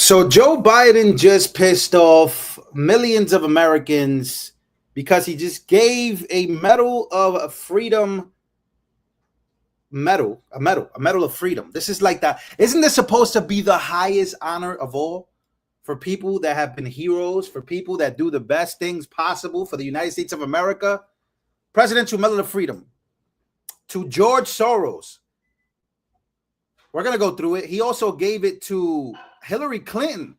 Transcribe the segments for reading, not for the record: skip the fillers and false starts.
So Joe Biden just pissed off millions of Americans because he just gave a Medal of Freedom a Medal of Freedom. This is like that. Isn't this supposed to be the highest honor of all for people that have been heroes, for people that do the best things possible for the United States of America? Presidential Medal of Freedom to George Soros. We're going to go through it. He also gave it to Hillary Clinton.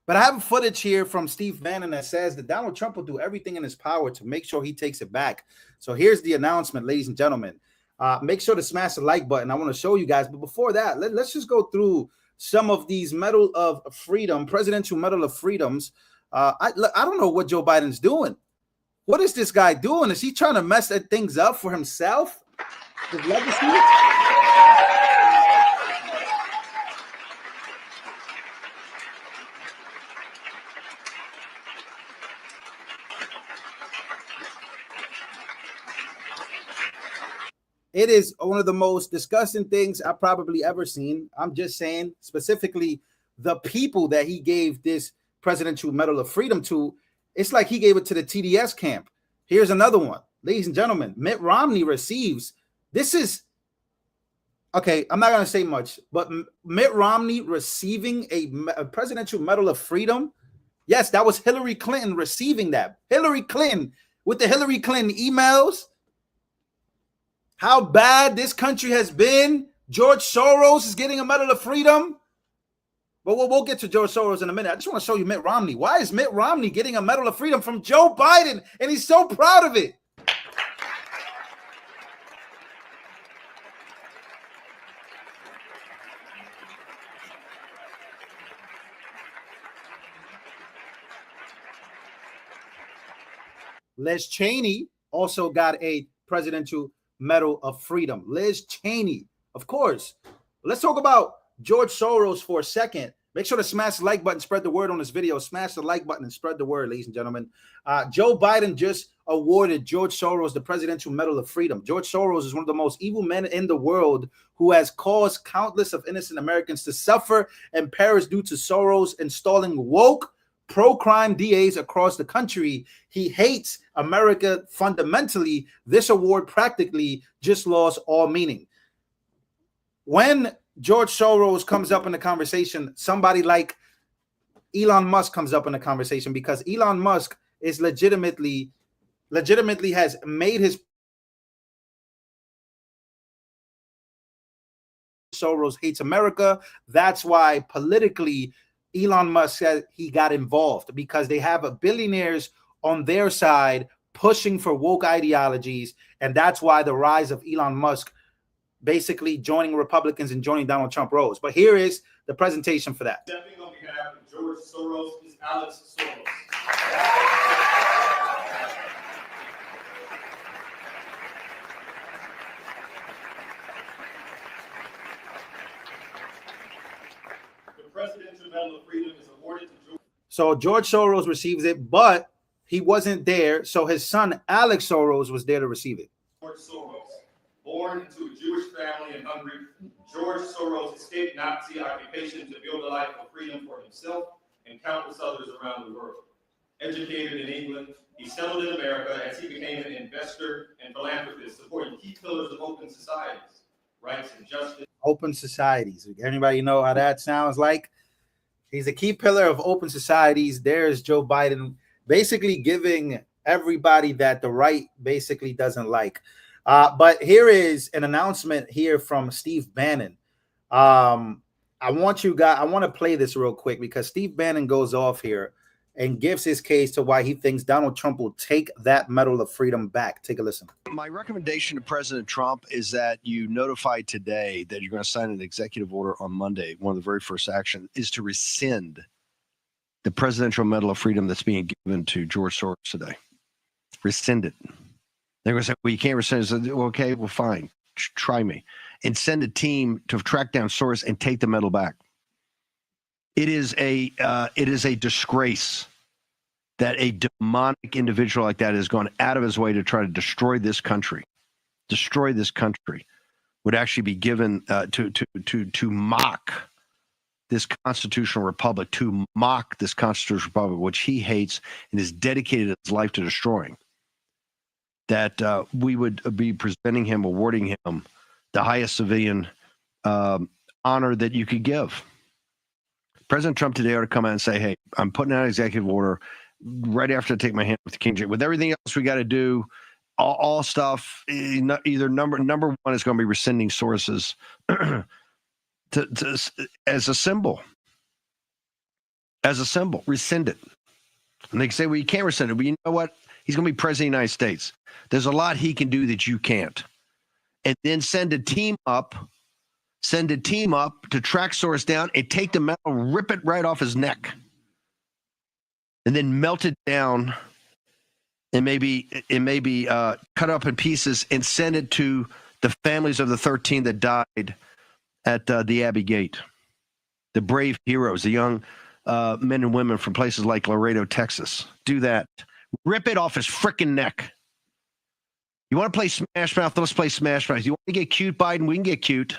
But I have footage here from Steve Bannon that says that Donald Trump will do everything in his power to make sure he takes it back. So here's the announcement, ladies and gentlemen. Make sure to smash the like button. I want to show you guys. But before that, let's just go through some of these Medal of Freedom, Presidential Medal of Freedoms. I don't know what Joe Biden's doing. What is this guy doing? Is he trying to mess things up for himself? His legacy? It is one of the most disgusting things I've probably ever seen. I'm just saying, specifically, the people that he gave this Presidential Medal of Freedom to, it's like he gave it to the TDS camp. Here's another one. Ladies and gentlemen, Mitt Romney receives, this is, okay, I'm not going to say much, but Mitt Romney receiving a Presidential Medal of Freedom. Yes, that was Hillary Clinton receiving that. Hillary Clinton with the Hillary Clinton emails. How bad this country has been. George Soros is getting a Medal of Freedom. But we'll get to George Soros in a minute. I just want to show you Mitt Romney. Why is Mitt Romney getting a Medal of Freedom from Joe Biden? And he's so proud of it. Liz Cheney also got a Presidential Medal of Freedom. Liz Cheney, of course. Let's talk about George Soros for a second. Make sure to smash the like button, spread the word on this video. Smash the like button and spread the word, ladies and gentlemen. Joe Biden just awarded George Soros the Presidential Medal of Freedom. George Soros is one of the most evil men in the world who has caused countless of innocent Americans to suffer and perish due to Soros installing woke pro-crime DAs across the country. He hates America fundamentally. This award practically just lost all meaning. When George Soros comes up in the conversation, somebody like Elon Musk comes up in the conversation, because Elon Musk is legitimately has made his Soros hates America. That's why politically Elon Musk said he got involved, because they have billionaires on their side pushing for woke ideologies. And that's why the rise of Elon Musk basically joining Republicans and joining Donald Trump rose. But here is the presentation for that. Stepping on behalf of George Soros is Alex Soros. The Presidential Medal of Freedom is awarded to George. So George Soros receives it, but he wasn't there. So his son, Alex Soros, was there to receive it. George Soros, born into a Jewish family in Hungary, George Soros escaped Nazi occupation to build a life of freedom for himself and countless others around the world. Educated in England, he settled in America as he became an investor and philanthropist, supporting key pillars of open societies, rights and justice. Open societies. Anybody know how that sounds like? He's a key pillar of open societies. There's Joe Biden basically giving everybody that the right basically doesn't like. But here is an announcement here from Steve Bannon. I want to play this real quick, because Steve Bannon goes off here and gives his case to why he thinks Donald Trump will take that Medal of Freedom back. Take a listen. My recommendation to President Trump is that you notify today that you're going to sign an executive order on Monday. One of the very first actions is to rescind the Presidential Medal of Freedom that's being given to George Soros today. Rescind it. They're going to say, well, you can't rescind it. So, okay, well, fine. Try me. And send a team to track down Soros and take the medal back. It is a disgrace that a demonic individual like that has gone out of his way to try to destroy this country. Would actually be given to mock this constitutional republic, to mock this constitutional republic, which he hates and is dedicated his life to destroying, that we would be presenting him, awarding him the highest civilian honor that you could give. President Trump today ought to come out and say, hey, I'm putting out an executive order right after I take my hand with the King James. With everything else we got to do, all stuff, either number one is going to be rescinding sources as a symbol. As a symbol, rescind it. And they can say, well, you can't rescind it. But you know what? He's going to be president of the United States. There's a lot he can do that you can't. And then send a team up to track Soros down and take the metal, rip it right off his neck, and then melt it down and maybe cut up in pieces and send it to the families of the 13 that died at the Abbey Gate, the brave heroes, the young men and women from places like Laredo, Texas. Do that. Rip it off his freaking neck. You want to play Smash Mouth? Let's play Smash Mouth. You want to get cute, Biden? We can get cute.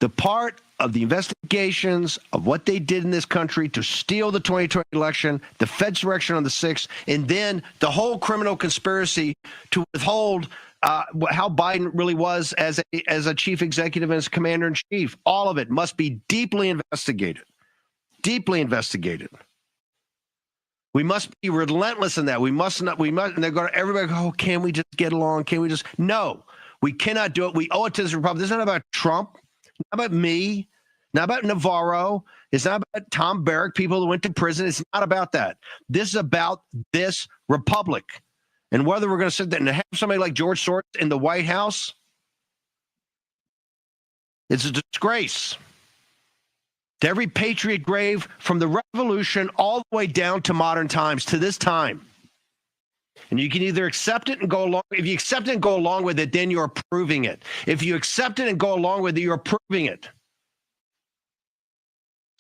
The part of the investigations of what they did in this country to steal the 2020 election, the Fed's direction on the 6th, and then the whole criminal conspiracy to withhold how Biden really was as a chief executive and as commander in chief. All of it must be deeply investigated. Deeply investigated. We must be relentless in that. We must not. And they're going to everybody go, oh, can we just get along? Can we just? No, we cannot do it. We owe it to this republic. This is not about Trump. Not about me, not about Navarro. It's not about Tom Barrack, people who went to prison. It's not about that. This is about this republic. And whether we're going to sit there and have somebody like George Soros in the White House, it's a disgrace to every patriot grave from the revolution all the way down to modern times, to this time. And you can either accept it and go along. If you accept it and go along with it, then you're approving it. If you accept it and go along with it, you're approving it.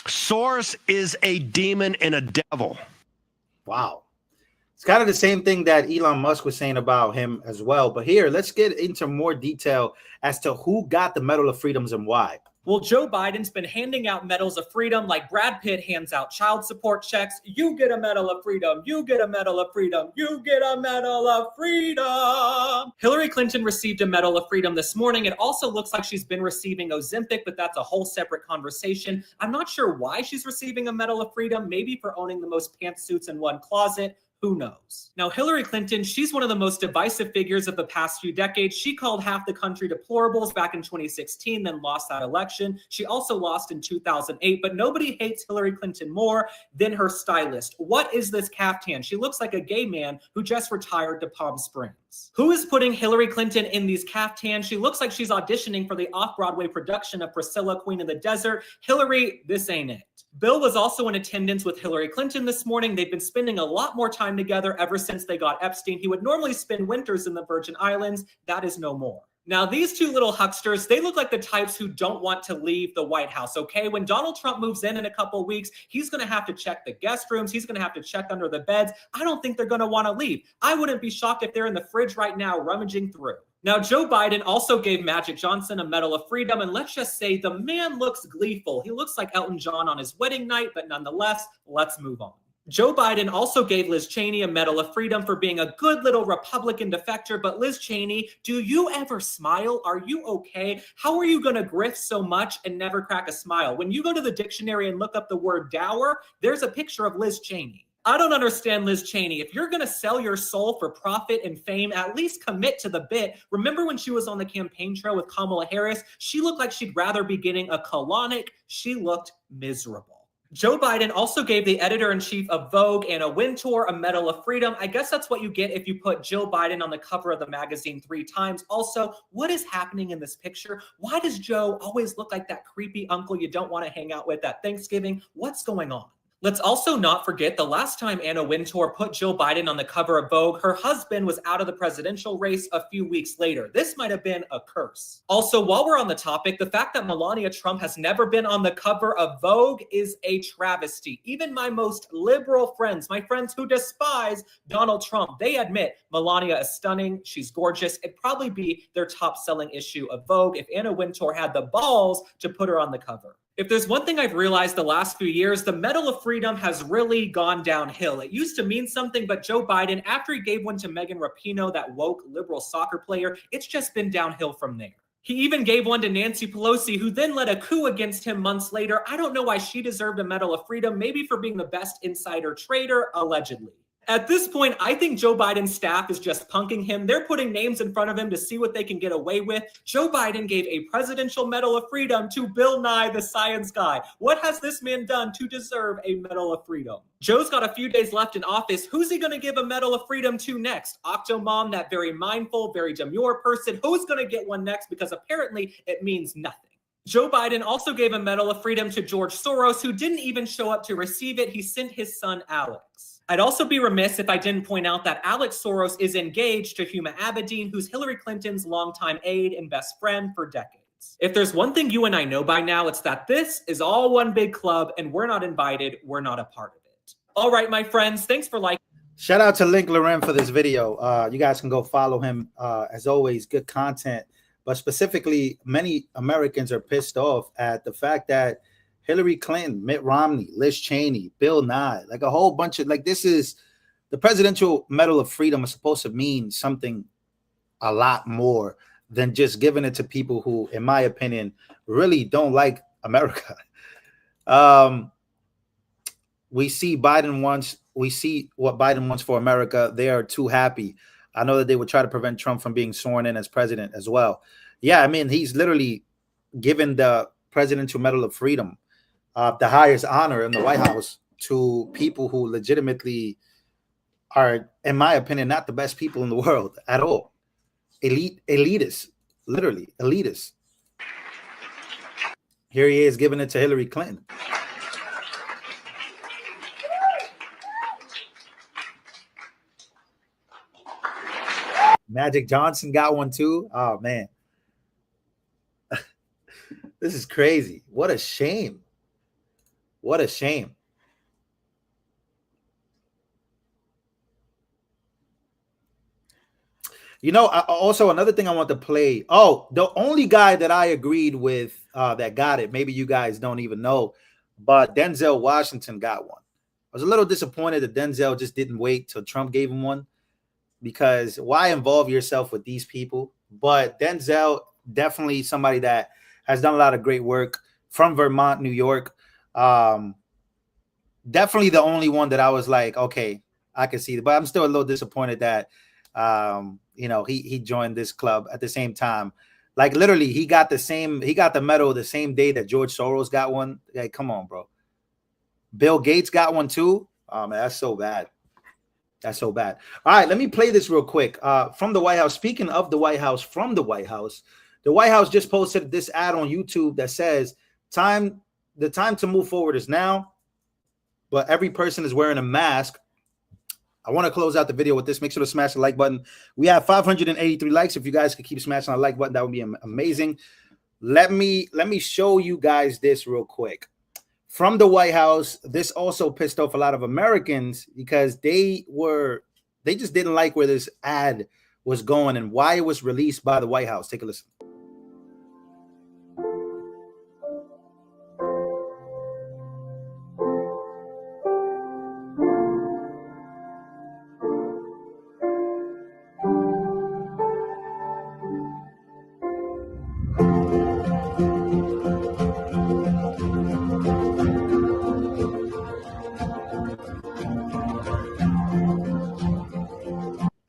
Soros is a demon and a devil. Wow. It's kind of the same thing that Elon Musk was saying about him as well. But here, let's get into more detail as to who got the Medal of Freedoms and why. Well, Joe Biden's been handing out medals of freedom like Brad Pitt hands out child support checks. You get a Medal of Freedom. You get a Medal of Freedom. You get a Medal of Freedom. Hillary Clinton received a Medal of Freedom this morning. It also looks like she's been receiving Ozempic, but that's a whole separate conversation. I'm not sure why she's receiving a Medal of Freedom, maybe for owning the most pantsuits in one closet. Who knows? Now, Hillary Clinton, she's one of the most divisive figures of the past few decades. She called half the country deplorables back in 2016, then lost that election. She also lost in 2008, but nobody hates Hillary Clinton more than her stylist. What is this caftan? She looks like a gay man who just retired to Palm Springs. Who is putting Hillary Clinton in these caftans? She looks like she's auditioning for the off-Broadway production of Priscilla, Queen of the Desert. Hillary, this ain't it. Bill was also in attendance with Hillary Clinton this morning. They've been spending a lot more time together ever since they got Epstein. He would normally spend winters in the Virgin Islands. That is no more. Now, these two little hucksters, they look like the types who don't want to leave the White House, okay? When Donald Trump moves in a couple of weeks, he's going to have to check the guest rooms. He's going to have to check under the beds. I don't think they're going to want to leave. I wouldn't be shocked if they're in the fridge right now rummaging through. Now, Joe Biden also gave Magic Johnson a Medal of Freedom, and let's just say the man looks gleeful. He looks like Elton John on his wedding night, but nonetheless, let's move on. Joe Biden also gave Liz Cheney a Medal of Freedom for being a good little Republican defector. But Liz Cheney, do you ever smile? Are you okay? How are you going to grift so much and never crack a smile? When you go to the dictionary and look up the word dour, there's a picture of Liz Cheney. I don't understand Liz Cheney. If you're going to sell your soul for profit and fame, at least commit to the bit. Remember when she was on the campaign trail with Kamala Harris? She looked like she'd rather be getting a colonic. She looked miserable. Joe Biden also gave the editor-in-chief of Vogue, Anna Wintour, a Medal of Freedom. I guess that's what you get if you put Joe Biden on the cover of the magazine 3 times. Also, what is happening in this picture? Why does Joe always look like that creepy uncle you don't want to hang out with at Thanksgiving? What's going on? Let's also not forget the last time Anna Wintour put Joe Biden on the cover of Vogue, her husband was out of the presidential race a few weeks later. This might have been a curse. Also, while we're on the topic, the fact that Melania Trump has never been on the cover of Vogue is a travesty. Even my most liberal friends, my friends who despise Donald Trump, they admit Melania is stunning, she's gorgeous. It'd probably be their top selling issue of Vogue if Anna Wintour had the balls to put her on the cover. If there's one thing I've realized the last few years, the Medal of Freedom has really gone downhill. It used to mean something, but Joe Biden, after he gave one to Megan Rapinoe, that woke liberal soccer player, it's just been downhill from there. He even gave one to Nancy Pelosi, who then led a coup against him months later. I don't know why she deserved a Medal of Freedom, maybe for being the best insider trader, allegedly. At this point, I think Joe Biden's staff is just punking him. They're putting names in front of him to see what they can get away with. Joe Biden gave a Presidential Medal of Freedom to Bill Nye, the science guy. What has this man done to deserve a Medal of Freedom? Joe's got a few days left in office. Who's he going to give a Medal of Freedom to next? Octomom, that very mindful, very demure person. Who's going to get one next? Because apparently it means nothing. Joe Biden also gave a Medal of Freedom to George Soros, who didn't even show up to receive it. He sent his son, Alex. I'd also be remiss if I didn't point out that Alex Soros is engaged to Huma Abedin, who's Hillary Clinton's longtime aide and best friend for decades. If there's one thing you and I know by now, it's that this is all one big club and we're not invited, we're not a part of it. All right, my friends, thanks for liking. Shout out to Link Loren for this video. You guys can go follow him. As always, good content. But specifically, many Americans are pissed off at the fact that Hillary Clinton, Mitt Romney, Liz Cheney, Bill Nye, like a whole bunch of, like, this is the Presidential Medal of Freedom is supposed to mean something a lot more than just giving it to people who, in my opinion, really don't like America. We see Biden wants, we see what Biden wants for America. They are too happy. I know that they would try to prevent Trump from being sworn in as president as well. Yeah, I mean, he's literally given the Presidential Medal of Freedom, the highest honor in the White House, to people who legitimately are, in my opinion, not the best people in the world at all. Elitists, literally elitists. Here he is giving it to Hillary Clinton. Magic Johnson got one too. Oh man. This is crazy. What a shame. What a shame. You know, also another thing I want to play. Oh, the only guy that I agreed with that got it, maybe you guys don't even know, but Denzel Washington got one. I was a little disappointed that Denzel just didn't wait till Trump gave him one, because why involve yourself with these people? But Denzel, definitely somebody that has done a lot of great work from Vermont, New York. Definitely the only one that I was like, okay, I can see it. But I'm still a little disappointed that you know, he joined this club at the same time. Like literally, he got the medal the same day that George Soros got one. Like, come on, bro. Bill Gates got one too. Oh man, that's so bad. That's so bad. All right, let me play this real quick. From the White House. Speaking of the White House, from the White House just posted this ad on YouTube that says, the time to move forward is now, but every person is wearing a mask. I want to close out the video with this. Make sure to smash the like button. We have 583 likes. If you guys could keep smashing the like button, that would be amazing. Let me show you guys this real quick. From the White House, this also pissed off a lot of Americans because they just didn't like where this ad was going and why it was released by the White House. Take a listen.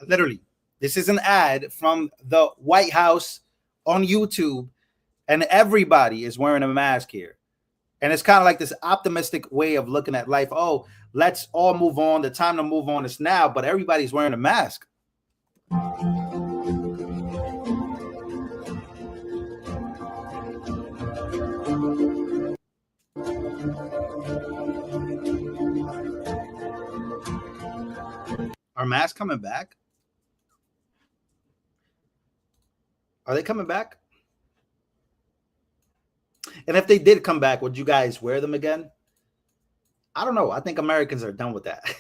Literally, this is an ad from the White House on YouTube, and everybody is wearing a mask here. And it's kind of like this optimistic way of looking at life. Oh, let's all move on. The time to move on is now, but everybody's wearing a mask. Are masks coming back? Are they coming back? And if they did come back, would you guys wear them again? I don't know. I think Americans are done with that. I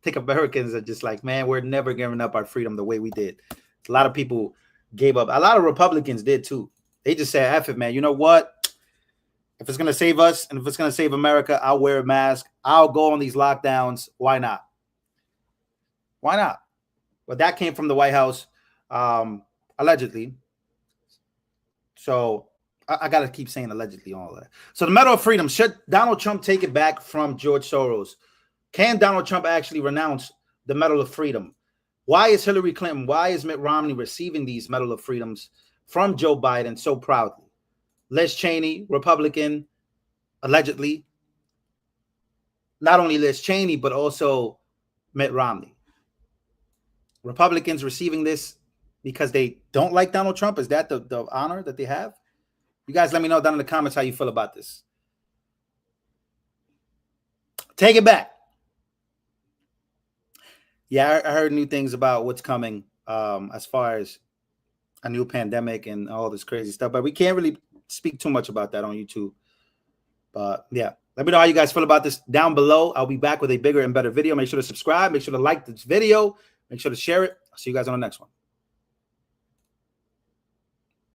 think Americans are just like, man, we're never giving up our freedom the way we did. A lot of people gave up. A lot of Republicans did too. They just said, F it, man. You know what? If it's going to save us and if it's going to save America, I'll wear a mask. I'll go on these lockdowns. Why not? Why not? But that came from the White House, allegedly. So I got to keep saying allegedly all that. So the Medal of Freedom, should Donald Trump take it back from George Soros? Can Donald Trump actually renounce the Medal of Freedom? Why is Hillary Clinton, why is Mitt Romney receiving these Medal of Freedoms from Joe Biden so proudly? Liz Cheney, Republican, allegedly. Not only Liz Cheney, but also Mitt Romney. Republicans receiving this because they don't like Donald Trump? Is that the honor that they have? You guys let me know down in the comments how you feel about this. Take it back. Yeah, I heard new things about what's coming as far as a new pandemic and all this crazy stuff, but we can't really speak too much about that on YouTube. But yeah, let me know how you guys feel about this down below. I'll be back with a bigger and better video. Make sure to subscribe. Make sure to like this video. Make sure to share it. I'll see you guys on the next one.